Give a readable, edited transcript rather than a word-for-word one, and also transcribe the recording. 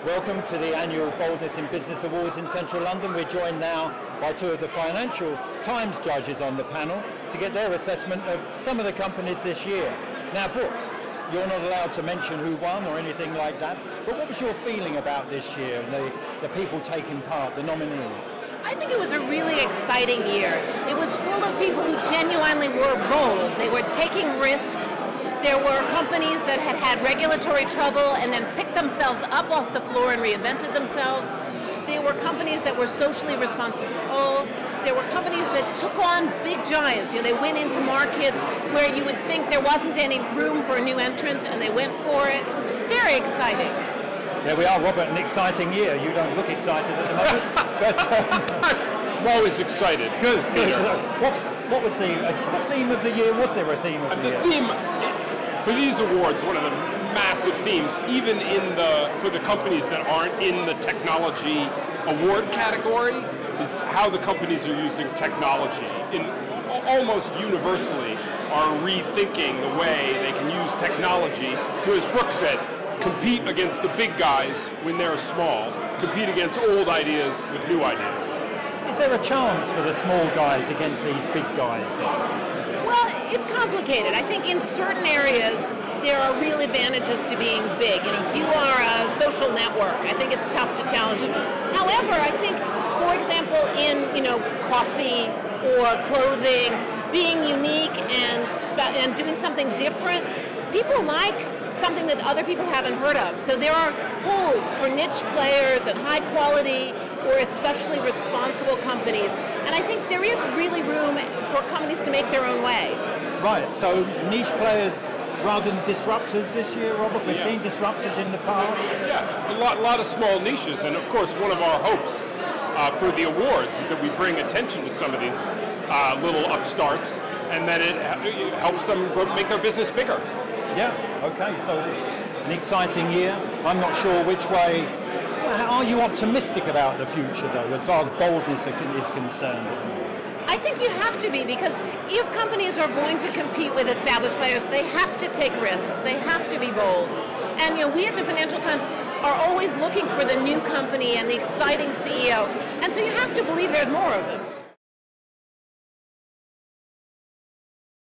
Welcome to the annual Boldness in Business Awards in Central London. We're joined now by two of the Financial Times judges on the panel to get their assessment of some of the companies this year. Now, Brooke, you're not allowed to mention who won or anything like that, but what was your feeling about this year and the people taking part, the nominees? I think it was a really exciting year. It was full of people who genuinely were bold. They were taking risks. There were companies that had had regulatory trouble and then picked themselves up off the floor and reinvented themselves. There were companies that were socially responsible. There were companies that took on big giants. They went into markets where you would think there wasn't any room for a new entrant, and they went for it. It was very exciting. There we are, Robert, an exciting year. You don't look excited at the moment. But, I'm always excited. Good. What was the theme of the year? Was there a theme of the year? The theme for these awards, one of the massive themes, even for the companies that aren't in the technology award category, is how the companies are using technology. Almost universally are rethinking the way they can use technology to, as Brooke said, compete against the big guys when they're small, compete against old ideas with new ideas. Is there a chance for the small guys against these big guys then? Well, it's complicated. I think in certain areas there are real advantages to being big. If you are a social network, I think it's tough to challenge them. However, I think, for example, in coffee or clothing, being unique and doing something different, people like something that other people haven't heard of. So there are holes for niche players and high quality or especially responsible companies. And I think there is really room for companies to make their own way. Right, so niche players rather than disruptors this year, Robert? We've seen disruptors in the past. Yeah, a lot of small niches. And of course, one of our hopes for the awards is that we bring attention to some of these little upstarts and that it helps them make their business bigger. Yeah, okay, so it's an exciting year. I'm not sure which way. Are you optimistic about the future, though, as far as boldness is concerned? I think you have to be, because if companies are going to compete with established players, they have to take risks. They have to be bold. And we at the Financial Times are always looking for the new company and the exciting CEO. And so you have to believe there's more of them.